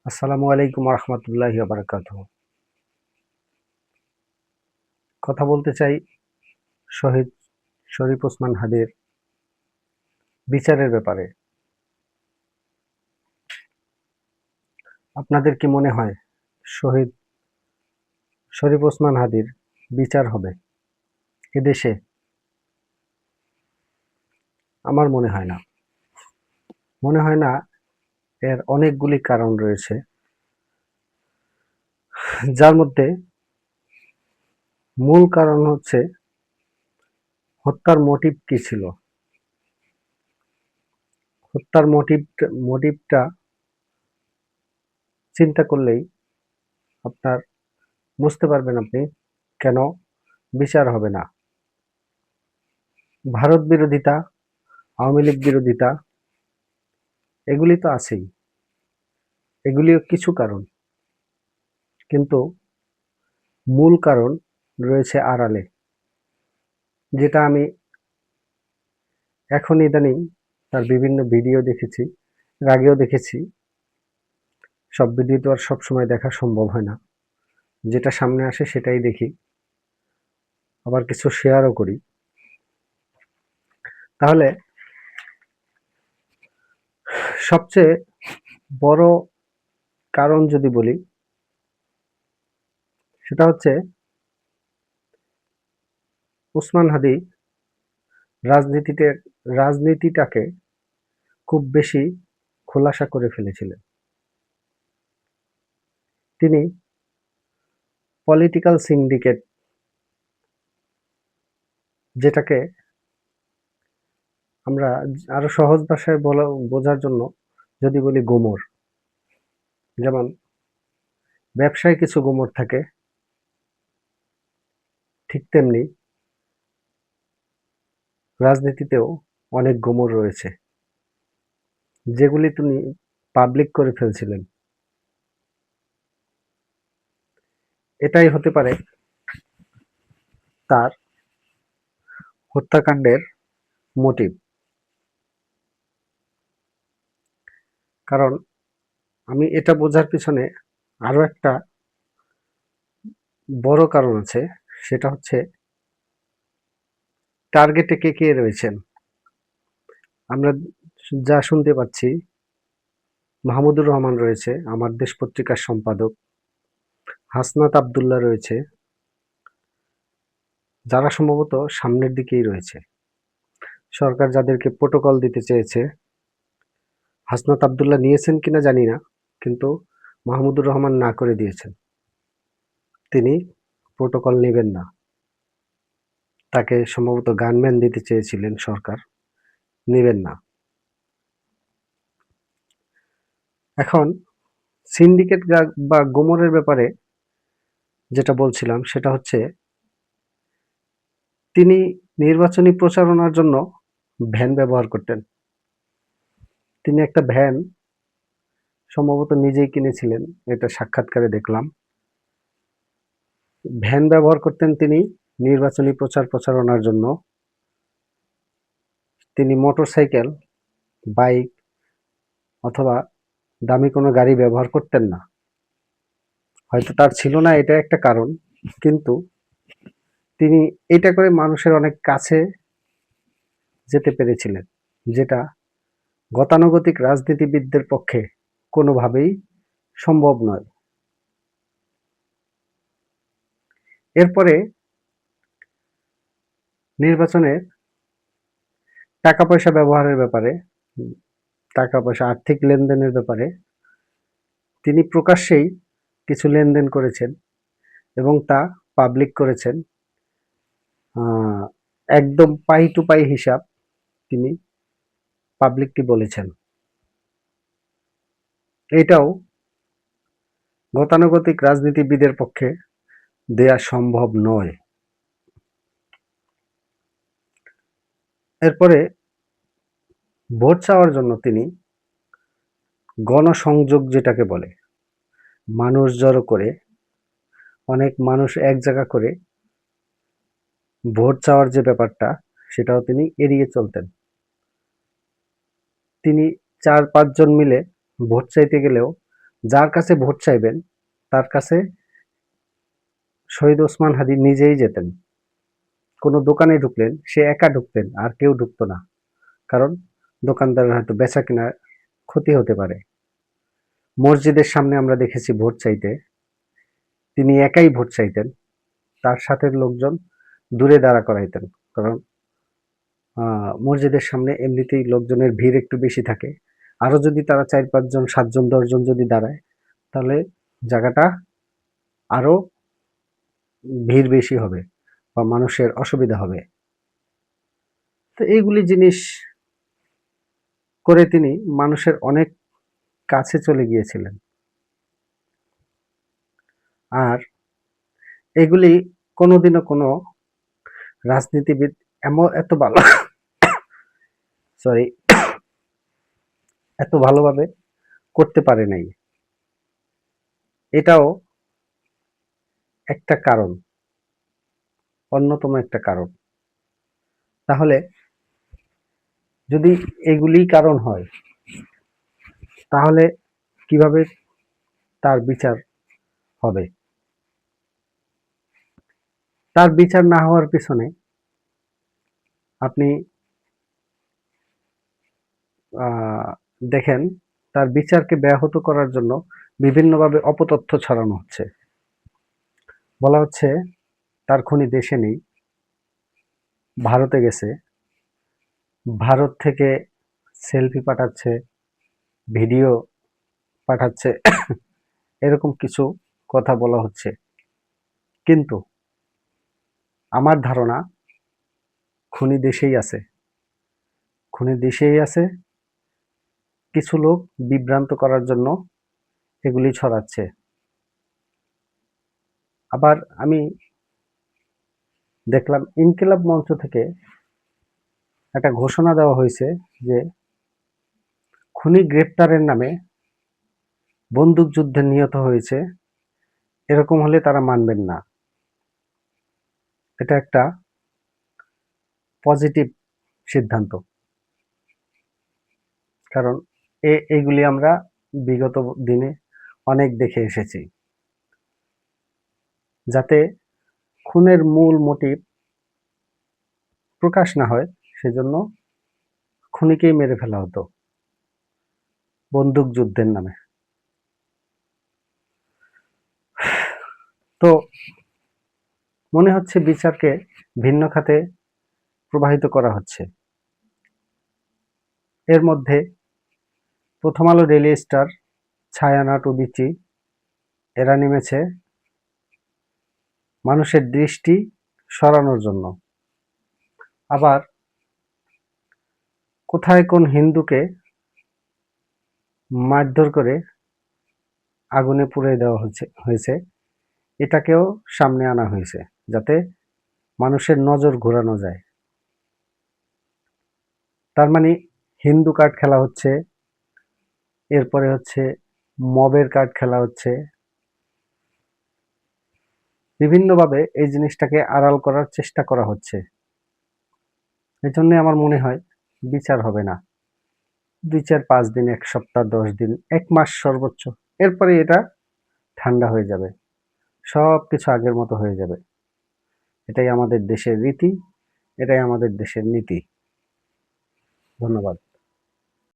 আসসালামু আলাইকুম রহমতুল্লাহি বারাকাতুহু। কথা বলতে চাই শহীদ শরীফ ওসমান হাদির বিচারের ব্যাপারে। আপনাদের কি মনে হয় শহীদ শরীফ ওসমান হাদির বিচার হবে এদেশে? আমার মনে হয় না। মনে হয় না। এর অনেকগুলি কারণ রয়েছে, যার মধ্যে মূল কারণ হচ্ছে হত্যার মোটিভ কি ছিল। হত্যার মোটিভটা চিন্তা করলেই আপনার বুঝতে পারবেন আপনি কেন বিচার হবে না। ভারত বিরোধিতা, আওয়ামী লীগ বিরোধিতা, এগুলি তো আছেই। এগুলিও কিছু কারণ, কিন্তু মূল কারণ রয়েছে আড়ালে, যেটা আমি এখন ইদানিং তার বিভিন্ন ভিডিও দেখেছি, এর আগেও দেখেছি। সব ভিডিও তো আর সবসময় দেখা সম্ভব হয় না। যেটা সামনে আসে সেটাই দেখি, আবার কিছু শেয়ারও করি। তাহলে সবচেয়ে বড় কারণ যদি বলি, সেটা হচ্ছে ওসমান হাদি রাজনীতিটাকে খুব বেশি খোলাসা করে ফেলেছিলেন। তিনি পলিটিক্যাল সিন্ডিকেট, যেটাকে আমরা আরো সহজ ভাষায় বোঝার জন্য যদি বলি গোমর, যেমন ব্যবসায় কিছু গোমর থাকে, ঠিক তেমনি রাজনীতিতেও অনেক গোমর রয়েছে, যেগুলি তিনি পাবলিক করে ফেলছিলেন। এটাই হতে পারে তার হত্যাকাণ্ডের মোটিভ। কারণ আমি এটা বোঝার পিছনে আরো একটা বড় কারণ আছে, সেটা হচ্ছে টার্গেটে কে কে রয়েছেন। আমরা যা শুনতে পাচ্ছি, মাহমুদুর রহমান রয়েছে, আমার দেশ পত্রিকার সম্পাদক, হাসনাত আবদুল্লাহ রয়েছে, যারা সম্ভবত সামনের দিকেই রয়েছে। সরকার যাদেরকে প্রোটোকল দিতে চেয়েছে, হাসনাত আবদুল্লাহ নিয়েছেন কিনা জানি না, কিন্তু মাহমুদুর রহমান না করে দিয়েছেন। তিনি প্রোটোকল নেবেন না। তাকে সম্ভবত গানম্যান দিতে চেয়েছিলেন সরকার, নেবেন না। এখন সিন্ডিকেট বা গোমরের ব্যাপারে যেটা বলছিলাম, সেটা হচ্ছে তিনি নির্বাচনী প্রচারণার জন্য ভ্যান ব্যবহার করতেন। তিনি একটা ভ্যান সম্ভবত নিজেই কিনেছিলেন, এটা সাক্ষাৎকারে দেখলাম। ভ্যান ব্যবহার করতেন তিনি নির্বাচনী প্রচারণার জন্য। তিনি মোটরসাইকেল, বাইক অথবা দামি কোনো গাড়ি ব্যবহার করতেন না। হয়তো তার ছিল না, এটা একটা কারণ, কিন্তু তিনি এটা করে মানুষের অনেক কাছে যেতে পেরেছিলেন, যেটা গতানুগতিক রাজনীতিবিদদের পক্ষে কোনোভাবেই সম্ভব নয়। এরপরে নির্বাচনে টাকা পয়সা ব্যবহারের ব্যাপারে, টাকা পয়সা আর্থিক লেনদেনের ব্যাপারে তিনি প্রকাশ্যেই কিছু লেনদেন করেছেন এবং তা পাবলিক করেছেন। একদম পাই টু পাই হিসাব তিনি পাবলিকলি বলেছেন। এটাও গতানুগতিক রাজনীতিবিদের পক্ষে দেয়া সম্ভব নয়। এরপরে ভোট চাওয়ার জন্য তিনি গণসংযোগ, যেটাকে বলে, মানুষ জড়ো করে, অনেক মানুষ এক জায়গা করে ভোট চাওয়ার যে ব্যাপারটা, সেটাও তিনি এড়িয়ে চলতেন। তিনি 4-5 জন মিলে ভোট চাইতে গেলেও যার কাছে ভোট চাইবেন তার কাছে শহীদ ওসমান হাদি নিজেই যেতেন। কোনো দোকানে ঢুকলেন, সে একা ঢুকতেন, আর কেউ ঢুকতো না। কারণ দোকানদারের হয়তো বেচা কেনার ক্ষতি হতে পারে। মসজিদের সামনে আমরা দেখেছি ভোট চাইতে, তিনি একাই ভোট চাইতেন, তার সাথে লোকজন দূরে দাঁড়া করাইতেন। কারণ মসজিদের সামনে এমনিতেই লোকজনের ভিড় একটু বেশি থাকে, আরো যদি তারা 4-5 জন 7 জন 10 জন যদি দাঁড়ায়, তাহলে জায়গাটা আরো ভিড় বেশি হবে বা মানুষের অসুবিধা হবে। তো এইগুলি জিনিস করে তিনি মানুষের অনেক কাছে চলে গিয়েছিলেন। আর এগুলি কোনোদিনও কোনো রাজনীতিবিদ এত ভালো সরি এত ভালোভাবে করতে পারে নাই। এটাও একটা কারণ, অন্যতম একটা কারণ। তাহলে যদি এগুলি কারণ হয়, তাহলে কিভাবে তার বিচার হবে? তার বিচার না হওয়ার পিছনে আপনি দেখেন, তার বিচারকে ব্যাহত করার জন্য বিভিন্নভাবে অপতথ্য ছড়ানো হচ্ছে। বলা হচ্ছে তার খুনি দেশে নেই, ভারতে গেছে, ভারত থেকে সেলফি পাঠাচ্ছে, ভিডিও পাঠাচ্ছে, এরকম কিছু কথা বলা হচ্ছে। কিন্তু আমার ধারণা খুনি দেশেই আছে, খুনি দেশেই আছে। কিছু লোক বিভ্রান্ত করার জন্য এগুলি ছড়াচ্ছে। আবার আমি দেখলাম ইনকিলাব মঞ্চ থেকে একটা ঘোষণা দেওয়া হয়েছে যে খুনি গ্রেপ্তারের নামে বন্দুকযুদ্ধে নিহত হয়েছে, এরকম হলে তারা মানবেন না। এটা একটা পজিটিভ সিদ্ধান্ত। কারণ এইগুলি আমরা বিগত দিনে অনেক দেখে এসেছি। যাতে খুনের মূল মোটিভ প্রকাশ না হয়, সেজন্য খুনিকেই মেরে ফেলা হতো বন্দুক যুদ্ধের নামে। তো মনে হচ্ছে বিচারকে ভিন্ন খাতে প্রবাহিত করা হচ্ছে। এর মধ্যে প্রথম আলো, ডেইলি স্টার, ছায়ানট, উদীচী এরা নেমেছে মানুষের দৃষ্টি সরানোর জন্য। আবার কোথায় কোন হিন্দুকে মারধর করে আগুনে পুড়িয়ে দেওয়া হয়েছে, এটাকেও সামনে আনা হয়েছে, যাতে মানুষের নজর ঘোরানো যায়। তার মানে হিন্দু কার্ড খেলা হচ্ছে, এরপরে হচ্ছে মবের কার্ড খেলা হচ্ছে। বিভিন্নভাবে এই জিনিসটাকে আড়াল করার চেষ্টা করা হচ্ছে। এই জন্য আমার মনে হয় বিচার হবে না 2-4-5 দিন, 1 সপ্তাহ, 10 দিন, 1 মাস সর্বোচ্চ। এরপরে এটা ঠান্ডা হয়ে যাবে, সবকিছু আগের মতো হয়ে যাবে। এটাই আমাদের দেশের রীতি, এটাই আমাদের দেশের নীতি। ধন্যবাদ।